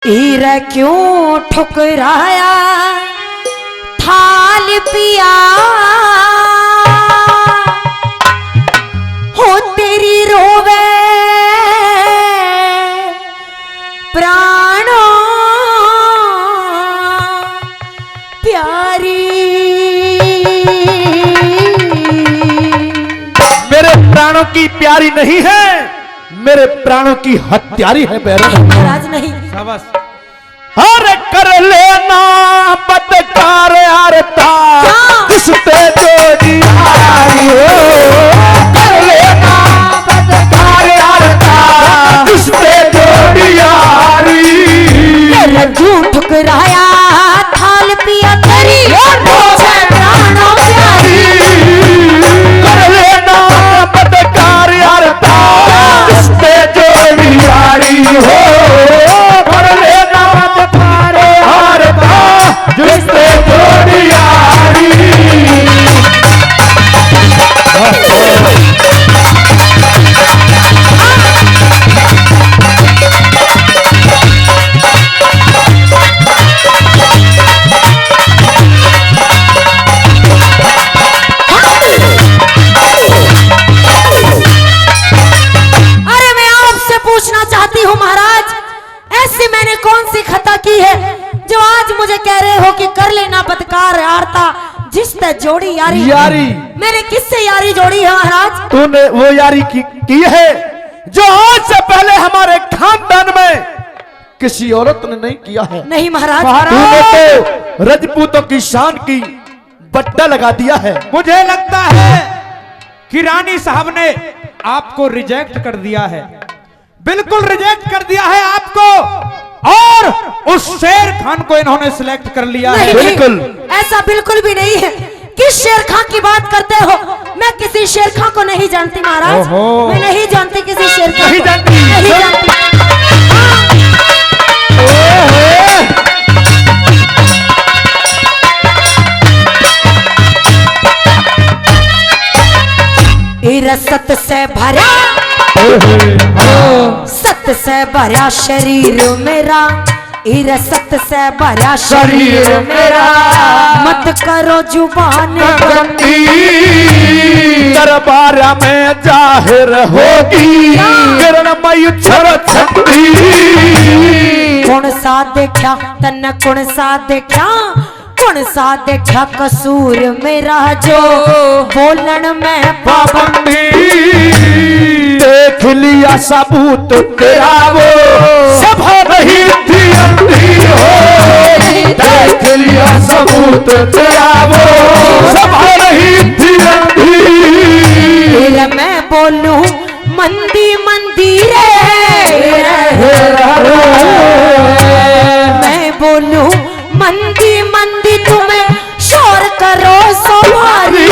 हीरा क्यों ठुकराया थाल पिया हो तेरी रोवे प्राणों प्यारी। मेरे प्राणों की प्यारी नहीं है, मेरे प्राणों की हत्यारी है बैरन। महाराज नहीं, अरे कर लेना बदकार आरता किसते जोड़ी आई हो, कर लेना बदकार आरता किसते जोड़ी आई। क्यों ठुकराया थाल पिया तेरी प्राणों प्यारी। कर लेना बदकार आरता किसते जोड़ी आई हो, जिससे जोड़ी यारी। अरे मैं आपसे पूछना चाहती हूँ महाराज, ऐसी मैंने कौन सी खता की है जो आज मुझे कह रहे हो कि कर लेना बदकार आरता जिससे जोड़ी यारी। यारी मैंने किससे यारी जोड़ी है महाराज? तूने वो यारी की है जो आज से पहले हमारे खानदान में किसी औरत ने नहीं किया है। नहीं महाराज, तूने तो रजपूतों की शान की बट्टा लगा दिया है। मुझे लगता है कि रानी साहब ने आपको रिजेक्ट कर दिया है, बिल्कुल रिजेक्ट कर दिया है आपको, और उस शेर खान को इन्होंने सिलेक्ट कर लिया है। बिल्कुल ऐसा बिल्कुल भी नहीं है। किस शेर खान की बात करते हो? मैं किसी शेर खान को नहीं जानती महाराज, मैं नहीं जानती किसी शेर खान नहीं को। जानती? नहीं जानती। सत से भरा सत से भरा शरीर मेरा, सत से भरा शरीर मेरा, मत करो जुबान गंदी दरबार में जाहिर होगी किरणमयी छरछंदी। कौन सा देखा तन कौन सा देखा, कौन सा देखा कसूर मेरा जो बोलन में पाबंदी। देख लिया सबूत तेरा वो सभा नहीं थी अंधी हो, देख लिया सबूत तेरा वो सभा नहीं थी अंधी। मैं बोलूं मंदी मंदी रे, मैं बोलूं मंदी मंदी तुम्हें शोर करो सोमारी।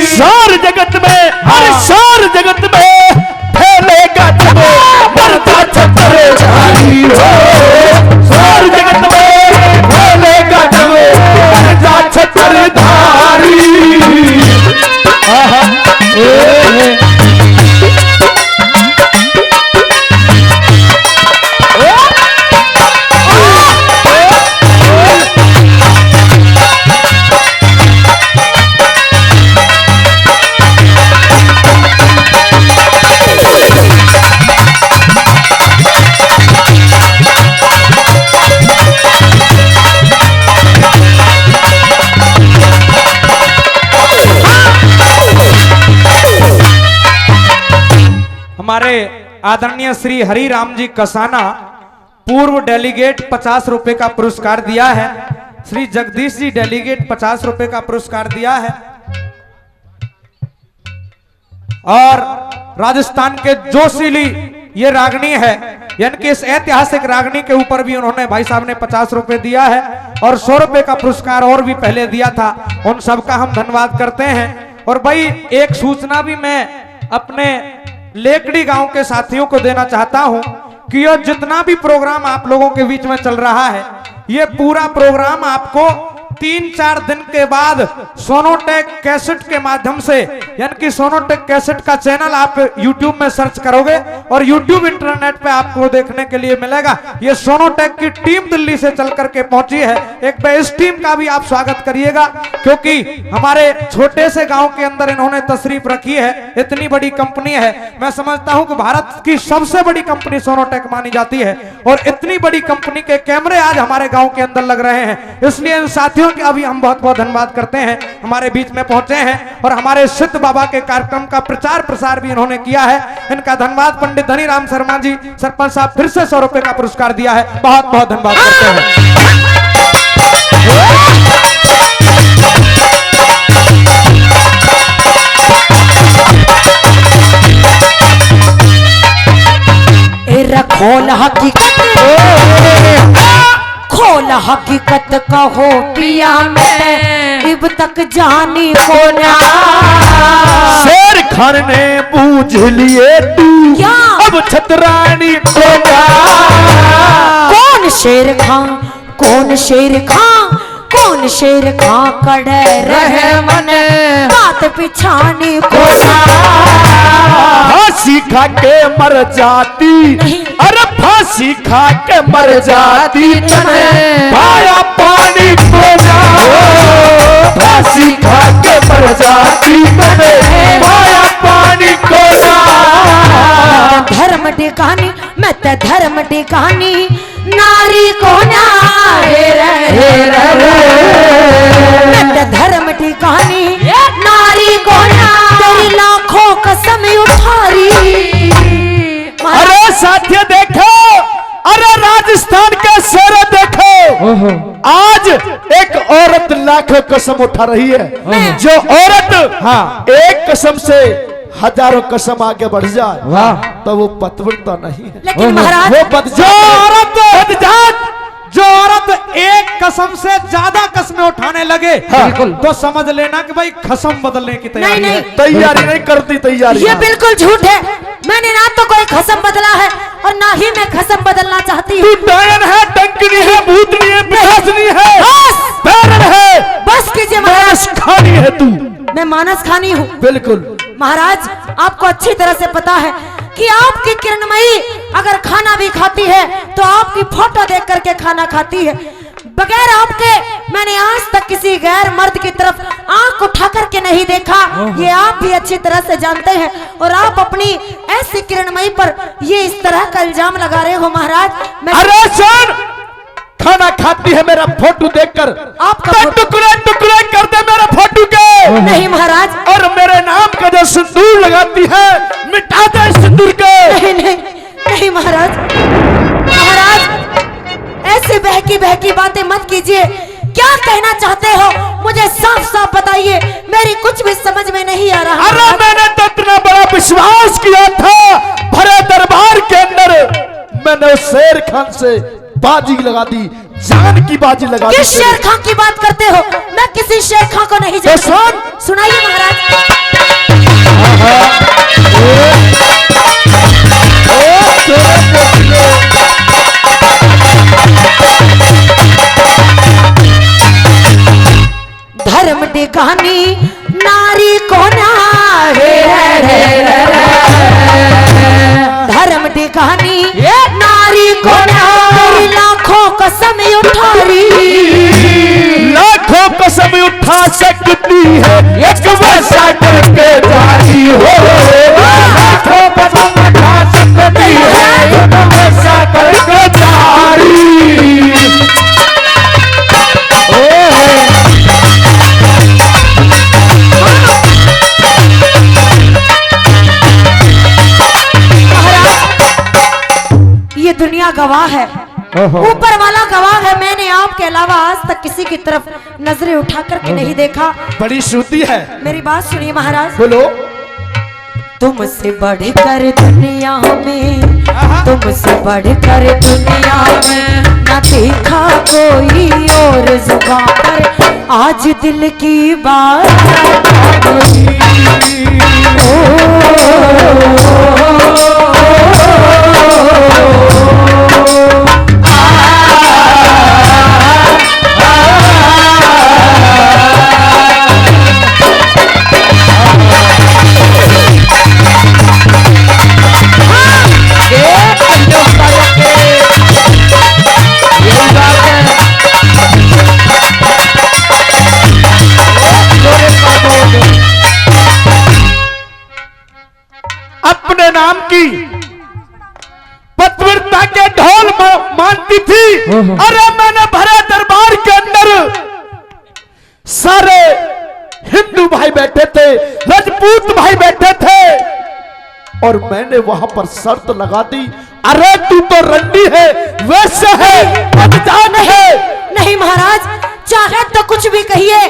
सार जगत में हर सार जगत में फैलेगा जब बढ़ता छत्र झाड़ी हो, सार जगत में फैलेगा जब बढ़ता छत्र धारी। हमारे आदरणीय श्री हरि राम जी कसाना पूर्व डेलीगेट 50 रुपए का पुरस्कार दिया है, श्री जगदीश जी डेलीगेट 50 रुपए का पुरस्कार दिया है, और राजस्थान के जोशीली ये रागनी है, यानी कि इस ऐतिहासिक रागनी के ऊपर भी उन्होंने भाई साहब ने 50 रुपए दिया है, और 100 रुपए का पुरस्कार और भी पहले दिया था। उन सबका हम धन्यवाद करते हैं। और भाई एक सूचना भी मैं अपने लेकड़ी गांव के साथियों को देना चाहता हूं कि यह जितना भी प्रोग्राम आप लोगों के बीच में चल रहा है, ये पूरा प्रोग्राम आपको 3-4 दिन के बाद सोनोटेक कैसेट के माध्यम से यानी कि सोनोटेक कैसेट का चैनल आप YouTube में सर्च करोगे और YouTube इंटरनेट पे आपको देखने के लिए मिलेगा। ये सोनोटेक की टीम दिल्ली से चल करके पहुंची है। एक बार इस टीम का भी आप स्वागत करिएगा, क्योंकि हमारे छोटे से गांव के अंदर इन्होंने तशरीफ रखी है। इतनी बड़ी कंपनी है, मैं समझता हूं कि भारत की सबसे बड़ी कंपनी सोनोटेक मानी जाती है और इतनी बड़ी कंपनी के कैमरे आज हमारे गांव के अंदर लग रहे हैं। इसलिए इन साथियों के अभी हम बहुत बहुत धन्यवाद करते हैं, हमारे बीच में पहुंचे हैं और हमारे सिद्ध बाबा के कार्यक्रम का प्रचार प्रसार भी इन्होंने किया है। इनका धन्यवाद। पंडित धनीराम शर्मा जी सरपंच साहब फिर से 100 रुपए का पुरस्कार दिया है, बहुत बहुत धन्यवाद करते हैं। खोल हकीकत, खोल हकीकत कहो पिया मैं इब तक जानी को ना। शेर खान ने पूछ लिए तू क्या? अब छतरानी को ना। कौन शेर खां, कौन शेर खां, कौन शेर खां कड़े रहे मन बात पिछानी को ना। फांसी खा के मर जाती, अरे फांसी खा के मर जाती तने पाया पानी को ना। फांसी खा के मर जाती तने पाया पानी को ना। धर्म टिकानी मैं ते धर्म टिकानी नारी को ना मैं ते धर्म टिकानी नारी को ना। तेरी लाखों कसम उठारी। अरे साथियों देखो, अरे राजस्थान के शेर देखो, आज एक औरत लाखों कसम उठा रही है। जो औरत हाँ एक कसम से हजारों कसम आगे बढ़ जाए, वाह, तो वो पतिव्रता नहीं है, लेकिन महाराज वो बदजात। जो औरत एक कसम से ज्यादा कसमें उठाने लगे, बिल्कुल, तो समझ लेना कि भाई कसम बदलने की तैयारी नहीं, है। तैयारी नहीं करती, तैयारी ये बिल्कुल झूठ है। मैंने ना तो कोई कसम बदला है और ना ही मैं कसम बदलना चाहती हूँ। तू डायन है, डंकनी है, भूतनी है, पिशाचनी है, बस बैरन है, बस कीजिए महाराज, मांस खानी है तू। मैं मानस खानी हूँ। बिल्कुल महाराज आपको अच्छी तरह से पता है कि आपकी किरणमयी अगर खाना भी खाती है तो आपकी फोटो देख करके खाना खाती है। बगैर आपके मैंने आज तक किसी गैर मर्द की तरफ आंख उठा करके नहीं देखा। ये आप भी अच्छी तरह से जानते हैं और आप अपनी ऐसी किरणमयी पर ये इस तरह का इल्जाम लगा रहे हो महाराज। मैं अरे सुन, खाना खाती है मेरा फोटो देखकर आपका टुकड़े टुकड़े कर दे मेरे फोटो के। नहीं महाराज, और मेरे नाम का जो सिंदूर लगाती है मिटा दे सिंदूर के। नहीं नहीं नहीं महाराज, महाराज ऐसे बहकी बहकी बातें मत कीजिए। क्या कहना चाहते हो मुझे साफ साफ बताइए, मेरी कुछ भी समझ में नहीं आ रहा। अरे मैंने तो इतना बड़ा विश्वास किया था, भरे दरबार के अंदर मैंने उस शेर खान से बाजी लगा दी, जान की बाजी लगा दी। किस शेर खां की बात करते हो? मैं किसी शेर खां को नहीं जानती। सुनाइए महाराज। धर्म टिकानी नारी को ना धर्म टिकानी नारी को ना। तेरी लाखों कसम उठारी, लाखों कसम उठा सकती है एक वैसा करके जाती हो। लाखों कसम उठा सकती है एक वैसा करके जारी। ये दुनिया गवाह है, ऊपर वाला गवाह है। मैंने आपके अलावा आज तक किसी की तरफ नजरें उठा करके नहीं देखा। बड़ी श्रुति है। मेरी बात सुनिए महाराज। बोलो। तुमसे बढ़कर दुनिया में, तुमसे बढ़कर दुनिया में न देखा कोई और जुबान पर आज दिल की बात हुई। अरे मैंने भरे दरबार के अंदर सारे हिंदू भाई बैठे थे, राजपूत भाई बैठे थे, और मैंने वहां पर शर्त लगा दी, अरे तू तो रंडी है, वैसे है, बदजान है। नहीं महाराज, चाहे तो कुछ भी कहिए,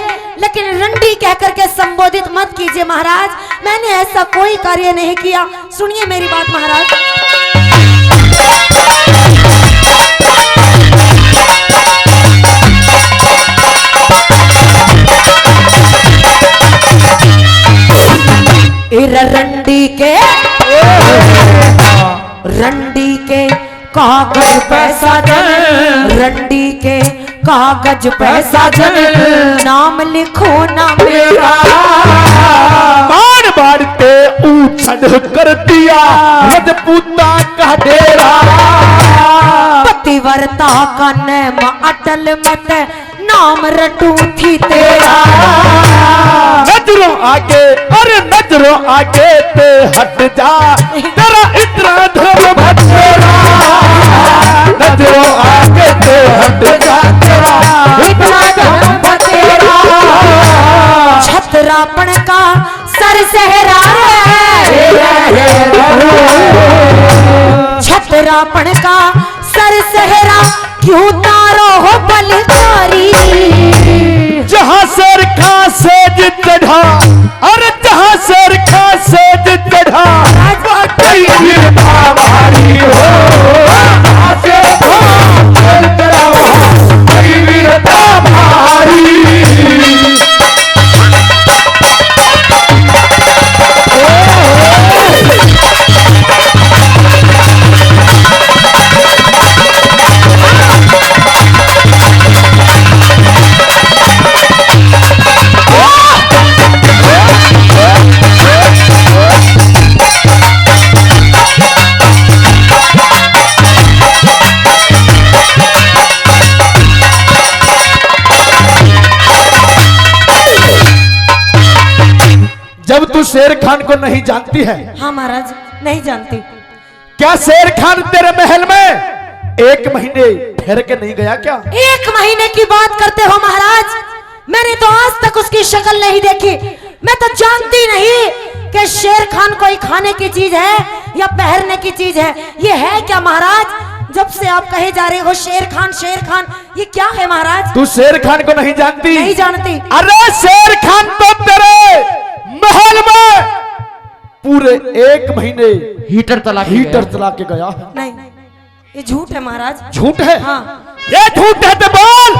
लेकिन रंडी कह करके संबोधित मत कीजिए महाराज। मैंने ऐसा कोई कार्य नहीं किया। सुनिए मेरी बात महाराज। रंडी के कागज पैसा जन, रंडी के कागज पैसा जन, नाम लिखो ना मेरा। बार बार ते ऊछड़ कर दिया राजपूता का डेरा। पतिव्रता का नेम अटल मत, नाम रटू थी तेरा। नजरों आगे, अरे नजरों आगे ते हट जा, तेरा इतना धर्म भटकेरा। नजरों आगे ते हट जा, तेरा इतना धर्म भटकेरा। छतरापन का सर सहरा है, छतरापन का सर सहरा, क्यों तारो हो बलिहारी। जहां शेर खा सेज चढ़ा, अरे जहां शेर खा सेज चढ़ा, कई वीरता भारी हो। जहां शेर खा सेज चढ़ा, कई वीरता भारी। जब तू शेर खान को नहीं जानती है? हाँ महाराज, नहीं जानती। क्या शेर खान तेरे महल में 1 महीने ठहर के नहीं गया क्या? 1 महीने की बात करते हो महाराज? मैंने तो आज तक उसकी शक्ल नहीं देखी। मैं तो जानती नहीं कि शेर खान कोई खाने की चीज है या पहनने की चीज है। ये है क्या महाराज? जब से आप कहे जा रहे हो शेर खान, ये क्या है महाराज? तू शेर खान को नहीं जानती? नहीं जानती। अरे शेर खान तो तेरे महल में पूरे 1 महीने हीटर चला के गया। नहीं, ये झूठ है महाराज। झूठ है? हाँ। ये झूठ है तो बोल।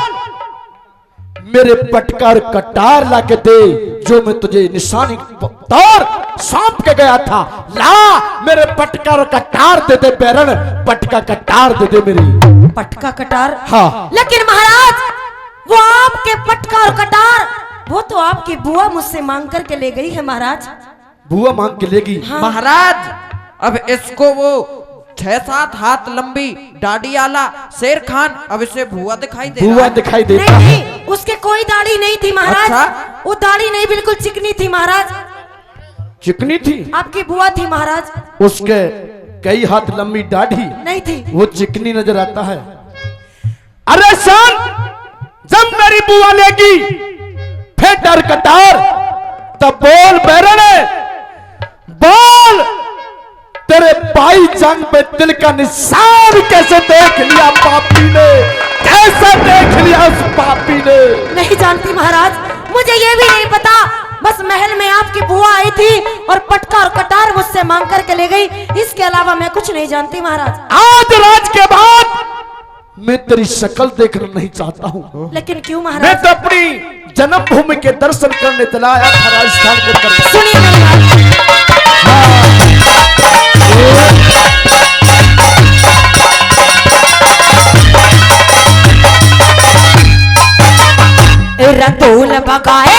मेरे पटकार कटार ला के दे, जो मैं तुझे निशानी तौर सौंप के गया था। ला मेरे पटकार कटार दे दे बैरन, पटका कटार दे दे मेरी। पटका कटार? हाँ। लेकिन महाराज, वो आपके पटका और कटार, वो तो आपकी बुआ मुझसे मांग करके ले गई है महाराज। बुआ मांग के लेगी? हाँ। महाराज, अब इसको वो 6-7 हाथ लंबी दाढ़ी आला शेर खान, अब इसे बुआ दिखाई दे। बुआ दिखाई दे? नहीं, उसके कोई दाढ़ी नहीं थी महाराज। अच्छा? वो दाढ़ी नहीं, बिल्कुल चिकनी थी महाराज। चिकनी थी? आपकी बुआ थी महाराज। उसके कई हाथ लंबी दाढ़ी नहीं थी। वो चिकनी नजर आता है। अरे सन, जब मेरी बुआ लेगी फेटर कटार, तब बोल बैरने, बोल तेरे भाई जंग पे दिल का निशान कैसे देख लिया पापी ने, कैसे देख लिया उस पापी ने। नहीं जानती महाराज, मुझे ये भी नहीं पता। बस महल में आपकी बुआ आई थी और पटका और कटार मुझसे मांग करके ले गई। इसके अलावा मैं कुछ नहीं जानती महाराज। आज राज के बाद मैं तेरी शक्ल देखना नहीं चाहता हूँ। लेकिन क्यों मैं महाराज? तो अपनी जन्मभूमि के दर्शन करने चला आया था, राजस्थान के दर्शन। सुनिए मेरी बात। तूल बगाए,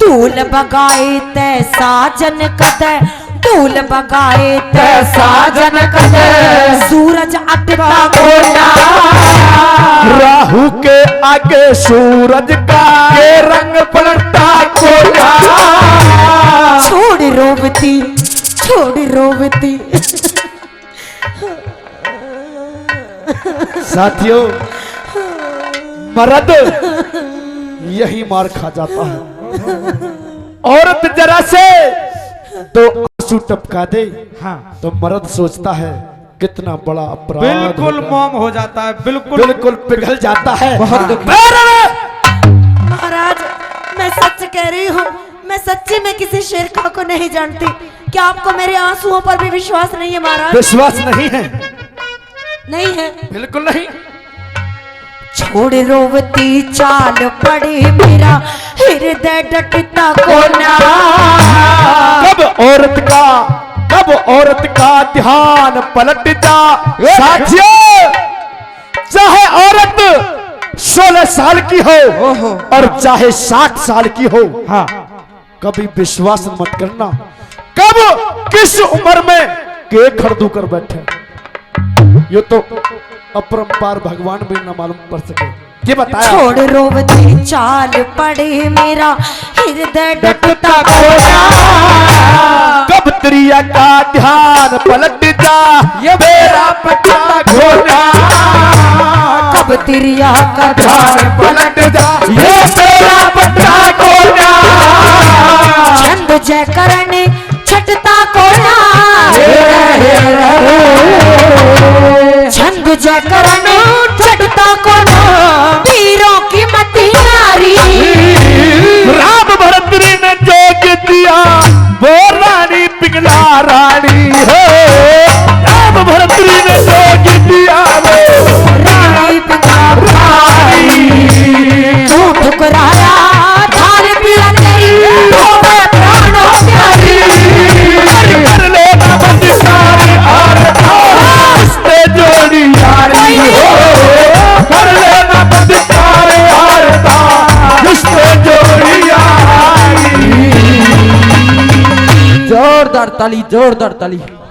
तूल बगाए ते साजन कदे, तूल बगाए ते साजन कदे, सूरज अटका कोना। राहु के आगे सूरज का ये रंग पलटा कोना। छोड़ रोवती, छोड़ रोवती। साथियों, मर्द यही मार खा जाता है। औरत जरा से तो आंसू टपका दे, हाँ तो मर्द सोचता है कितना बड़ा अपराध बिल्कुल होगा। मौम हो जाता है, बिल्कुल बिल्कुल पिघल जाता है। बहुत दुख। महाराज, मैं सच कह रही हूँ, मैं सच्ची में किसी शेरखा को नहीं जानती। क्या आपको मेरे आंसुओं पर भी विश्वास नहीं है महाराज? विश्वास नहीं है? नहीं है। बिल्कुल नहीं। छोड़ रोवती चाल पड़े मेरा हृदय डटता कोना। कब औरत का ध्यान पलट जा। साथियों, चाहे औरत 16 साल की हो और चाहे 60 साल की हो, हाँ कभी विश्वास मत करना कब किस उम्र में के खड़दू कर बैठे। ये तो अपरंपार भगवान भी न मालूम पड़ सके। ये बताया। छोड़ रोवती चाल पड़े मेरा हृदय डटता कोना। कब त्रिया का ध्यान पलट जा, ये मेरा पट्टा घोना। कब तिरिया का ध्यान पलट जा, ये मेरा पट्टा घोना। छंद जय करने छटता कोना। छंद जय करने छटता कोना। वीरों की मती नारी। राम भरतरी ने जोग दिया, वो रानी पिघला रानी है। राम भरतरी ने जोग दिया, वो रानी पिता रानी। तू ठुकराया धार पिया तेरी। मैं प्राणों प्यारी। कर लेना बंदिशान आरता, रिश्ते जोड़ी यारी हो। कर लेना बंदिशान आरता, रिश्ते जोड़ी यारी। जोरदार ताली, जोरदार ताली।